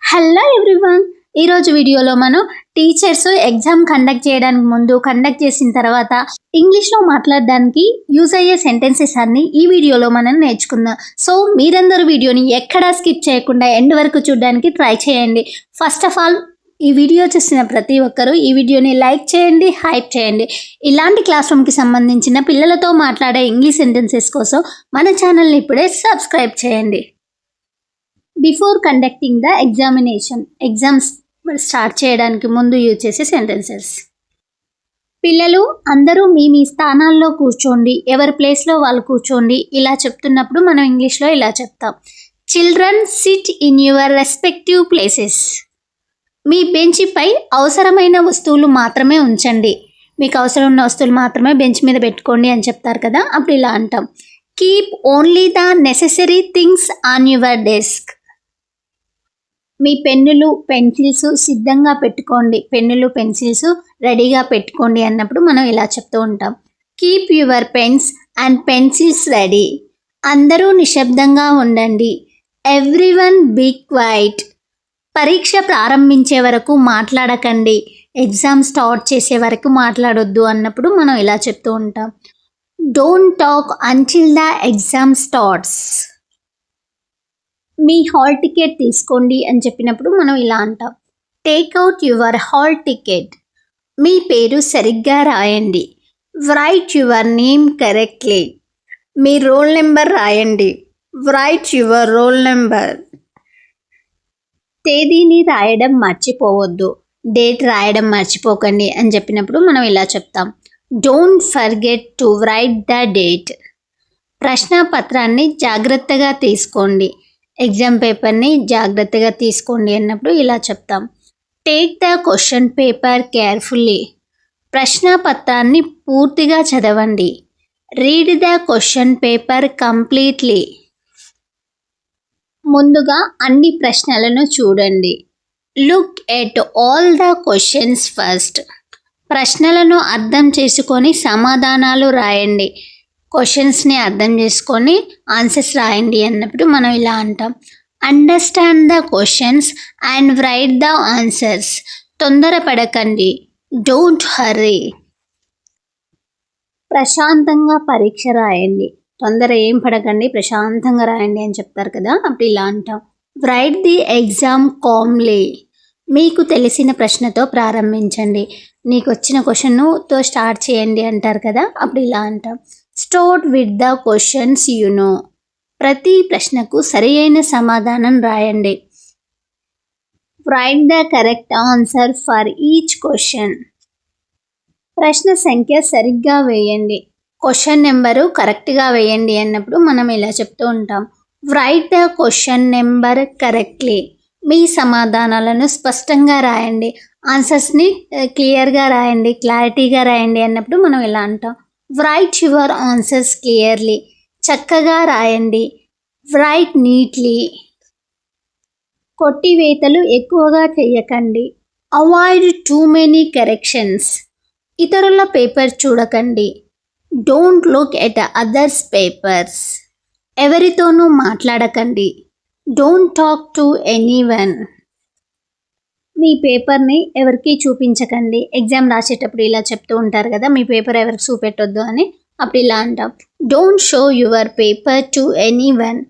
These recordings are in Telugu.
హలో ఎవ్రీవన్, ఈరోజు వీడియోలో మనం టీచర్స్ ఎగ్జామ్ కండక్ట్ చేయడానికి ముందు, కండక్ట్ చేసిన తర్వాత ఇంగ్లీష్లో మాట్లాడడానికి యూజ్ అయ్యే సెంటెన్సెస్ అన్ని ఈ వీడియోలో మనం నేర్చుకుందాం. సో మీరందరూ వీడియోని ఎక్కడా స్కిప్ చేయకుండా ఎండ్ వరకు చూడడానికి ట్రై చేయండి. ఫస్ట్ ఆఫ్ ఆల్ ఈ వీడియో చూసిన ప్రతి ఒక్కరూ ఈ వీడియోని లైక్ చేయండి, హైప్ చేయండి. ఇలాంటి క్లాస్ రూమ్కి సంబంధించిన పిల్లలతో మాట్లాడే ఇంగ్లీష్ సెంటెన్సెస్ కోసం మన ఛానల్ని ఇప్పుడే సబ్స్క్రైబ్ చేయండి. Before conducting the examination, exams start చేయడానికి ముందు యూజ్ చేసే సెంటెన్సెస్. పిల్లలు అందరూ మీ మీ స్థానాల్లో కూర్చోండి, ఎవరి ప్లేస్లో వాళ్ళు కూర్చోండి. ఇలా చెప్తున్నప్పుడు మనం ఇంగ్లీష్లో ఇలా చెప్తాం. Children sit in your respective places. మీ బెంచ్పై అవసరమైన వస్తువులు మాత్రమే ఉంచండి. మీకు అవసరం ఉన్న వస్తువులు మాత్రమే బెంచ్ మీద పెట్టుకోండి అని చెప్తారు కదా, అప్పుడు ఇలా అంటాం. Keep only the necessary things on your desk. మీ పెన్నులు పెన్సిల్స్ సిద్ధంగా పెట్టుకోండి, పెన్నులు పెన్సిల్స్ రెడీగా పెట్టుకోండి అన్నప్పుడు మనం ఇలా చెప్తూ ఉంటాం. Keep your pens and pencils ready. అందరూ నిశ్శబ్దంగా ఉండండి. Everyone be quiet. పరీక్ష ప్రారంభించే వరకు మాట్లాడకండి, ఎగ్జామ్ స్టార్ట్ చేసే వరకు మాట్లాడొద్దు అన్నప్పుడు మనం ఇలా చెప్తూ ఉంటాం. Don't talk until the exam starts. మీ హాల్ టికెట్ తీసుకోండి అని చెప్పినప్పుడు మనం ఇలా అంటాం. Take out your hall ticket. మీ పేరు సరిగ్గా రాయండి. Write your name correctly. మీ రోల్ నెంబర్ రాయండి. Write your roll number. తేదీని రాయడం మర్చిపోవద్దు, డేట్ రాయడం మర్చిపోకండి అని చెప్పినప్పుడు మనం ఇలా చెప్తాం. Don't forget to write the date. ప్రశ్నపత్రాన్ని జాగ్రత్తగా తీసుకోండి, ఎగ్జామ్ పేపర్ని జాగ్రత్తగా తీసుకోండి అన్నప్పుడు ఇలా చెప్తాం. Take the question paper carefully. ప్రశ్నపత్రాన్ని పూర్తిగా చదవండి. Read the question paper completely. ముందుగా అన్ని ప్రశ్నలను చూడండి. Look at all the questions first. ప్రశ్నలను అర్థం చేసుకొని సమాధానాలు రాయండి. క్వశ్చన్స్ని అర్థం చేసుకొని ఆన్సర్స్ రాయండి అన్నప్పుడు మనం ఇలా అంటాం. Understand the questions and write the answers. తొందరపడకండి, డోంట్ హర్రీ. ప్రశాంతంగా పరీక్ష రాయండి, తొందర ఏం పడకండి, ప్రశాంతంగా రాయండి అని చెప్తారు కదా, అప్పుడు ఇలా అంటాం. Write the exam Kamli. మీకు తెలిసిన ప్రశ్నతో ప్రారంభించండి, నీకు వచ్చిన క్వశ్చన్తో స్టార్ట్ చేయండి అంటారు కదా, అప్పుడు ఇలా అంటాం. Start with the questions you know. ప్రతి ప్రశ్నకు సరియైన సమాధానం రాయండి. Right the correct answer for each question. ప్రశ్న సంఖ్య సరిగ్గా వేయండి, క్వశ్చన్ నెంబరు కరెక్ట్గా వేయండి అన్నప్పుడు మనం ఇలా చెప్తూ ఉంటాం. Write the question number correctly. మీ సమాధానాలను స్పష్టంగా రాయండి, ఆన్సర్స్ని క్లియర్గా రాయండి, క్లారిటీగా రాయండి అన్నప్పుడు మనం ఇలా అంటాం. Write your answers clearly. చక్కగా రాయండి. Write neatly. కొట్టివేతలు ఎక్కువగా చేయకండి. Avoid too many corrections. ఇతరుల పేపర్ చూడకండి. Don't look at others papers. ఎవరితోనూ మాట్లాడకండి. Don't talk to anyone. మీ పేపర్ని ఎవరికి చూపించకండి. ఎగ్జామ్ రాసేటప్పుడు ఇలా చెప్తూ ఉంటారు కదా, మీ పేపర్ ఎవరికి చూపెట్టొద్దు అని, అప్పుడు ఇలా అంటాం. Don't show your paper to anyone.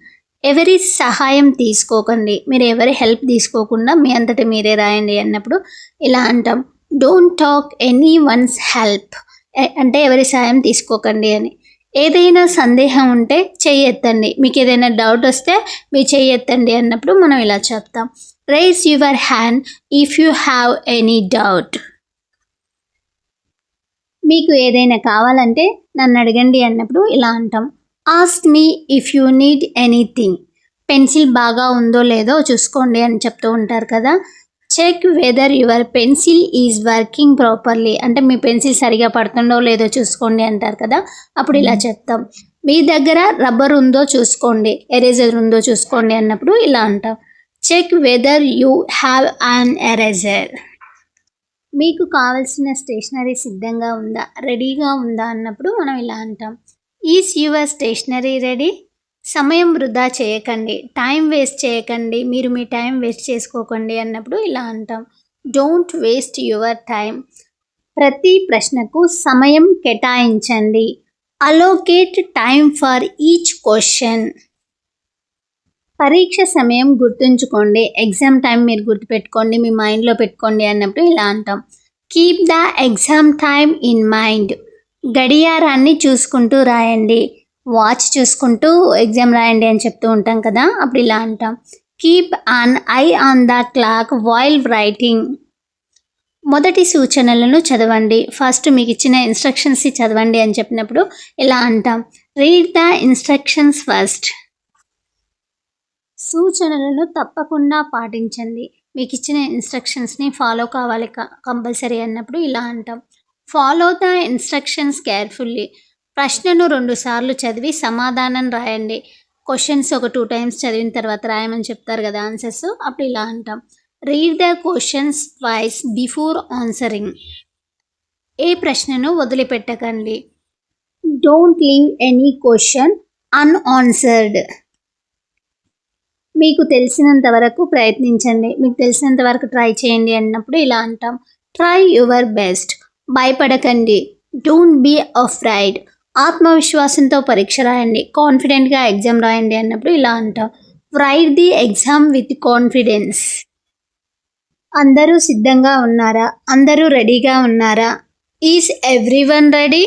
ఎవరి సహాయం తీసుకోకండి, మీరు ఎవరి హెల్ప్ తీసుకోకుండా మీ అంతటి మీరే రాయండి అన్నప్పుడు ఇలా అంటాం. Don't talk any once help. అంటే ఎవరి సహాయం తీసుకోకండి అని. ఏదైనా సందేహం ఉంటే చెయ్యెత్తండి, మీకు ఏదైనా డౌట్ వస్తే మీరు చెయ్యెత్తండి అన్నప్పుడు మనం ఇలా చెప్తాం. Raise your hand if you have any doubt. మీకు ఏదైనా కావాలంటే నన్ను అడగండి అన్నప్పుడు ఇలా అంటాం. Ask me if you need anything. Pencil బాగా ఉందో లేదో చూసుకోండి అని చెప్తూ ఉంటారు కదా. Check whether your pencil is working properly. అంటే మీ పెన్సిల్ సరిగా పడుతుందో లేదో చూసుకోండి అంటారు కదా, అప్పుడు ఇలా చెప్తాం. మీ దగ్గర రబ్బర్ ఉందో చూసుకోండి, ఎరేజర్ ఉందో చూసుకోండి అన్నప్పుడు ఇలా అంటాం. Check whether you have an eraser. మీకు కావాల్సిన స్టేషనరీ సిద్ధంగా ఉందా, రెడీగా ఉందా అన్నప్పుడు మనం ఇలా అంటాం. Is your stationery ready. సమయం వృధా చేయకండి, టైం వేస్ట్ చేయకండి, మీరు మీ టైం వేస్ట్ చేసుకోకండి అన్నప్పుడు ఇలా అంటాం. Don't waste your time. ప్రతి ప్రశ్నకు సమయం కేటాయించండి. Allocate time for each question. పరీక్ష సమయం గుర్తుంచుకోండి, ఎగ్జామ్ టైం మీరు గుర్తుపెట్టుకోండి, మీ మైండ్లో పెట్టుకోండి అన్నప్పుడు ఇలా అంటాం. Keep the exam time in mind. గడియారాన్ని చూసుకుంటూ రాయండి, వాచ్ చూసుకుంటూ ఎగ్జామ్ రాయండి అని చెప్తూ ఉంటాం కదా, అప్పుడు ఇలా అంటాం. Keep an I on the clock while writing. మొదటి సూచనలను చదవండి, ఫస్ట్ మీకు ఇచ్చిన ఇన్స్ట్రక్షన్స్ చదవండి అని చెప్పినప్పుడు ఇలా అంటాం. Read the instructions first. సూచనలను తప్పకుండా పాటించండి, మీకు ఇచ్చిన ఇన్స్ట్రక్షన్స్ని ఫాలో కావాలి కంపల్సరీ అన్నప్పుడు ఇలా అంటాం. Follow the instructions carefully. ప్రశ్నను 2 సార్లు చదివి సమాధానం రాయండి. క్వశ్చన్స్ ఒక 2 టైమ్స్ చదివిన తర్వాత రాయమని చెప్తారు కదా ఆన్సర్స్, అప్పుడు ఇలా అంటాం. Read the questions twice before answering. ఏ ప్రశ్నను వదిలిపెట్టకండి. Don't leave any question unanswered. మీకు తెలిసినంత వరకు ప్రయత్నించండి, మీకు తెలిసినంత వరకు ట్రై చేయండి అన్నప్పుడు ఇలా అంటాం. Try your best. భయపడకండి. Don't be afraid. ఆత్మవిశ్వాసంతో పరీక్ష రాయండి, కాన్ఫిడెంట్గా ఎగ్జామ్ రాయండి అన్నప్పుడు ఇలా అంటాం. Write the exam with confidence. అందరూ సిద్ధంగా ఉన్నారా? అందరూ రెడీగా ఉన్నారా? Is everyone ready?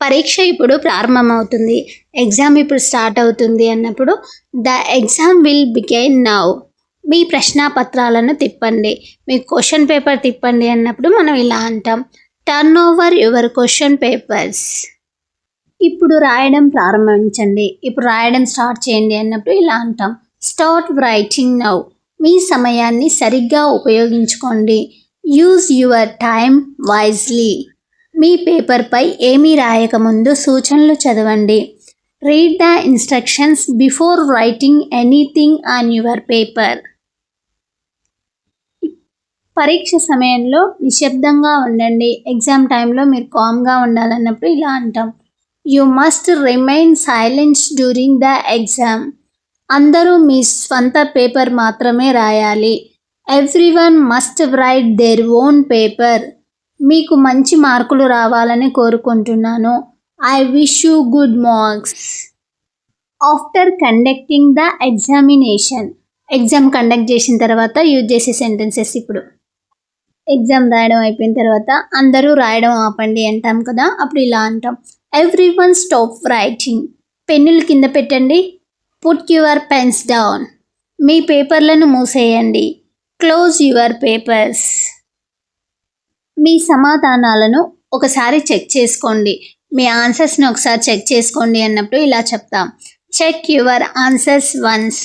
పరీక్ష ఇప్పుడు ప్రారంభమవుతుంది, ఎగ్జామ్ ఇప్పుడు స్టార్ట్ అవుతుంది అన్నప్పుడు the exam will begin now. మీ ప్రశ్నాపత్రాలను తిప్పండి, మీ క్వశ్చన్ పేపర్ తిప్పండి అన్నప్పుడు మనం ఇలా అంటాం. Turn over your question papers. ఇప్పుడు రాయడం ప్రారంభించండి, ఇప్పుడు రాయడం స్టార్ట్ చేయండి అన్నప్పుడు ఇలా అంటాం. Start writing now. మీ సమయాన్ని సరిగ్గా ఉపయోగించుకోండి. Use your time wisely. మీ పేపర్పై ఏమీ రాయకముందు సూచనలు చదవండి. Read the instructions before writing anything on your paper. పరీక్ష సమయంలో నిశ్శబ్దంగా ఉండండి, ఎగ్జామ్ టైంలో మీరు కామ్గా ఉండాలన్నప్పుడు ఇలా అంటాం. You must remain silence during the exam. అందరూ మీ స్వంత పేపర్ మాత్రమే రాయాలి. Everyone must right their own paper. మీకు మంచి మార్కులు రావాలని కోరుకుంటున్నాను. I wish you good marks. After conducting the examination. Exam conduct చేసిన తర్వాత యూజ్ చేసే సెంటెన్సెస్. ఇప్పుడు ఎగ్జామ్ రాయడం అయిపోయిన తర్వాత అందరూ రాయడం ఆపండి అంటాం కదా, అప్పుడు ఇలా అంటాం. Everyone stop writing. పెన్నులు కింద పెట్టండి. Put your pens down. మీ పేపర్లను మూసేయండి. Close your papers. మీ సమాధానాలను ఒకసారి చెక్ చేసుకోండి, మీ ఆన్సర్స్ని ఒకసారి చెక్ చేసుకోండి అన్నప్పుడు ఇలా చెప్తాం. Check your answers once.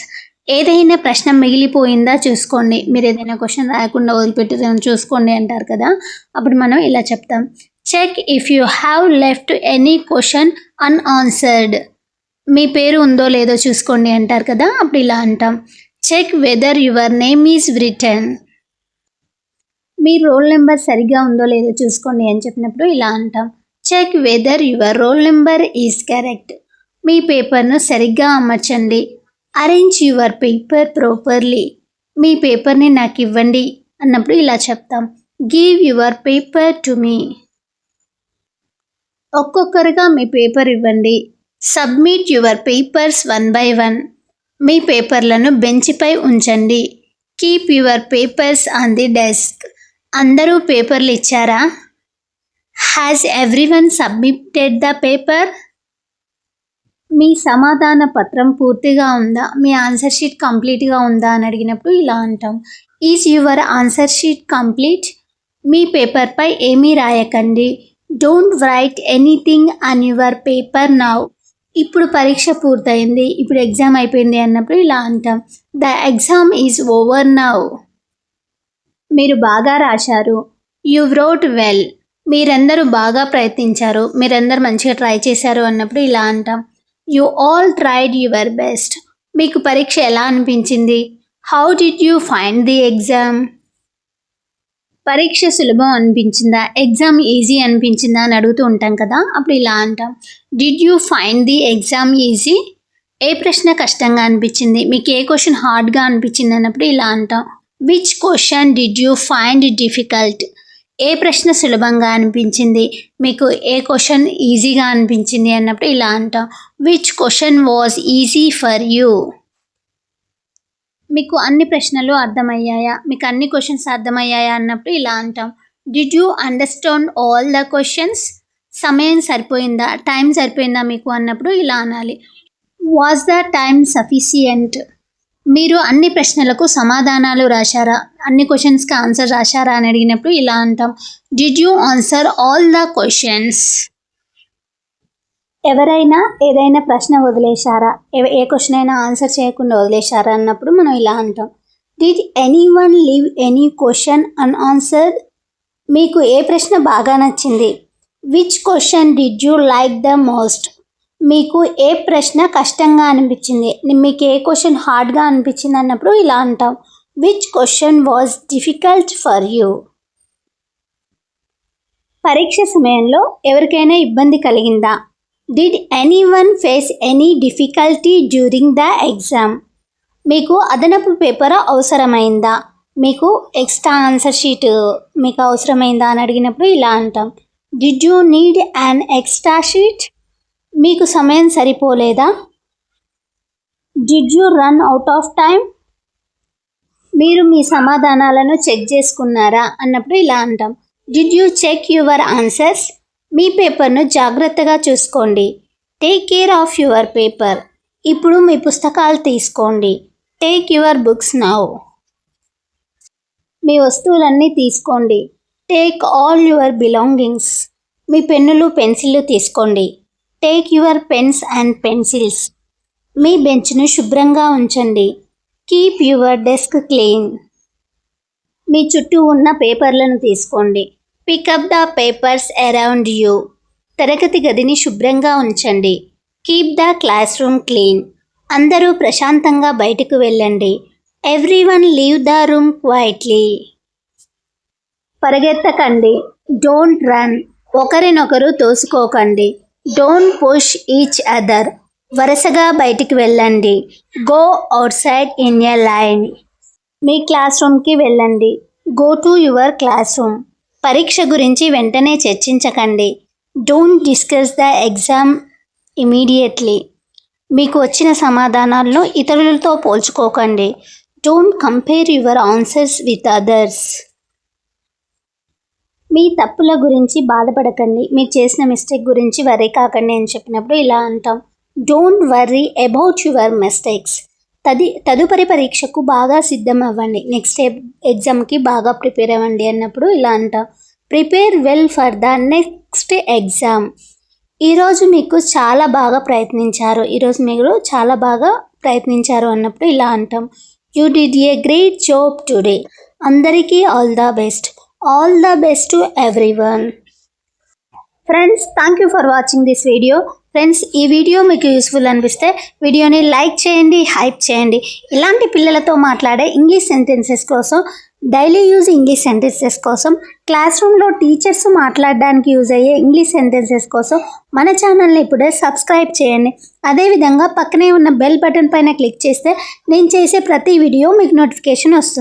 ఏదైనా ప్రశ్న మిగిలిపోయిందా చూసుకోండి, మీరు ఏదైనా క్వశ్చన్ రాయకుండా వదిలిపెట్టి చూసుకోండి అంటారు కదా, అప్పుడు మనం ఇలా చెప్తాం. Check if you have left any question unanswered. మీ పేరు ఉందో లేదో చూసుకోండి అంటారు కదా, అప్పుడు ఇలా అంటాం. Check whether your name is return. మీ రోల్ నెంబర్ సరిగ్గా ఉందో లేదో చూసుకోండి అని చెప్పినప్పుడు ఇలా అంటాం. Check whether your roll number is correct. మీ పేపర్ను సరిగ్గా అమర్చండి. Arrange your paper properly. మీ పేపర్ని నాకు ఇవ్వండి అన్నప్పుడు ఇలా చెప్తాం. Give your paper to me. ఒక్కొక్కరుగా మీ పేపర్ ఇవ్వండి. Submit your papers 1 by 1. మీ పేపర్లను బెంచ్పై ఉంచండి. Keep your papers on the desk. అందరూ పేపర్లు ఇచ్చారా? Has everyone submitted the paper. మీ సమాధాన పత్రం పూర్తిగా ఉందా, మీ ఆన్సర్ షీట్ కంప్లీట్గా ఉందా అని అడిగినప్పుడు ఇలా అంటాం. Is your answer sheet complete. మీ పేపర్పై ఏమీ రాయకండి. Don't write anything on your paper now. ఇప్పుడు పరీక్ష పూర్తయింది, ఇప్పుడు ఎగ్జామ్ అయిపోయింది అన్నప్పుడు ఇలా అంటాం. The exam is over now. మీరు బాగా రాశారు. You wrote well. మీరందరూ బాగా ప్రయత్నించారు, మీరందరూ మంచిగా ట్రై చేశారు అన్నప్పుడు ఇలా అంటాం. You all tried your best. మీకు పరీక్ష ఎలా అనిపించింది? How did you find the exam. పరీక్ష సులభం అనిపించిందా, ఎగ్జామ్ ఈజీ అనిపించిందా అని అడుగుతూ ఉంటాం కదా, అప్పుడు ఇలా అంటాం. Did you find the exam easy. ఏ ప్రశ్న కష్టంగా అనిపించింది, మీకు ఏ క్వశ్చన్ హార్డ్గా అనిపించింది అన్నప్పుడు ఇలా అంటాం. Which question did you find difficult? ఏ ప్రశ్న సులభంగా అనిపించింది, మీకు ఏ క్వశ్చన్ ఈజీగా అనిపించింది అన్నప్పుడు ఇలా అంటాం. Which question was easy for you? మీకు అన్ని ప్రశ్నలు అర్థమయ్యాయా, మీకు అన్ని క్వశ్చన్స్ అర్థమయ్యాయా అన్నప్పుడు ఇలా అంటాం. Did you understand all the questions? సమయం సరిపోయిందా, టైం సరిపోయిందా మీకు అన్నప్పుడు ఇలా అనాలి. Was the time sufficient? మీరు అన్ని ప్రశ్నలకు సమాధానాలు రాశారా, అన్ని క్వశ్చన్స్కి ఆన్సర్ రాశారా అని అడిగినప్పుడు ఇలా అంటాం. Did you answer all the questions? ఎవరైనా ఏదైనా ప్రశ్న వదిలేశారా, ఏ క్వశ్చన్ అయినా ఆన్సర్ చేయకుండా వదిలేశారా అన్నప్పుడు మనం ఇలా అంటాం. Did any one leave any question unanswered? మీకు ఏ ప్రశ్న బాగా నచ్చింది? Which question did you like the most? మీకు ఏ ప్రశ్న కష్టంగా అనిపించింది, మీకు ఏ క్వశ్చన్ హార్డ్గా అనిపించింది అన్నప్పుడు ఇలా అంటాం. Which question was difficult for you? పరీక్ష సమయంలో ఎవరికైనా ఇబ్బంది కలిగిందా? Did any one face any difficulty during the exam? మీకు అదనపు పేపర్ అవసరమైందా, మీకు ఎక్స్ట్రా ఆన్సర్ షీట్ మీకు అవసరమైందా అని అడిగినప్పుడు ఇలా అంటాం. Did you need an extra sheet? మీకు సమయం సరిపోలేదా? Did you run out of time? మీరు మీ సమాధానాలను చెక్ చేసుకున్నారా అన్నప్పుడు ఇలా అంటాం. Did you check your answers? మీ పేపర్ను జాగ్రత్తగా చూసుకోండి. Take care of your paper. ఇప్పుడు మీ పుస్తకాలు తీసుకోండి. Take your books now. మీ వస్తువులన్నీ తీసుకోండి. Take all your belongings. మీ పెన్నులు పెన్సిళ్ళు తీసుకోండి. Take your pens and pencils. మీ బెంచ్ను శుభ్రంగా ఉంచండి. Keep your desk clean. మీ చుట్టూ ఉన్న పేపర్లను తీసుకోండి. Pick up the papers around you. తరగతి గదిని శుభ్రంగా ఉంచండి. Keep the class room clean. అందరూ ప్రశాంతంగా బయటకు వెళ్ళండి. Everyone leave the room quietly. పరిగెత్తకండి. Don't run. ఒకరినొకరు తోసుకోకండి. Don't push each other. వరుసగా బయటికి వెళ్ళండి. Go outside in a line. మీ క్లాస్ రూమ్కి వెళ్ళండి. Go to your class room. పరీక్ష గురించి వెంటనే చర్చించకండి. Don't discuss the exam immediately. మీకు వచ్చిన సమాధానాలను ఇతరులతో పోల్చుకోకండి. Don't compare your answers with others. మీ తప్పుల గురించి బాధపడకండి. మీరు చేసిన మిస్టేక్ గురించి వర్రీ కాకండి అని చెప్పినప్పుడు ఇలా అంటాం. Don't worry about your mistakes. తదుపరి పరీక్షకు బాగా సిద్ధం అవ్వండి. నెక్స్ట్ ఎగ్జామ్కి బాగా ప్రిపేర్ అవ్వండి అన్నప్పుడు ఇలా అంటాం. Prepare well for the next exam. ఈరోజు మీకు చాలా బాగా ప్రయత్నించారు అన్నప్పుడు ఇలా అంటాం. You did a great job today. అందరికీ all the best. All the best to everyone. Friends, thank you for watching this video. Friends, ఈ వీడియో మీకు యూస్ఫుల్ అనిపిస్తే వీడియోని లైక్ చేయండి, హైప్ చేయండి. ఇలాంటి పిల్లలతో మాట్లాడే ఇంగ్లీష్ సెంటెన్సెస్ కోసం, డైలీ యూజ్ ఇంగ్లీష్ సెంటెన్సెస్ కోసం, క్లాస్ రూమ్లో టీచర్స్ మాట్లాడడానికి యూజ్ అయ్యే ఇంగ్లీష్ సెంటెన్సెస్ కోసం మన ఛానల్ని ఇప్పుడే సబ్స్క్రైబ్ చేయండి. అదేవిధంగా పక్కనే ఉన్న బెల్ బటన్ పైన క్లిక్ చేస్తే నేను చేసే ప్రతి వీడియో మీకు నోటిఫికేషన్ వస్తుంది.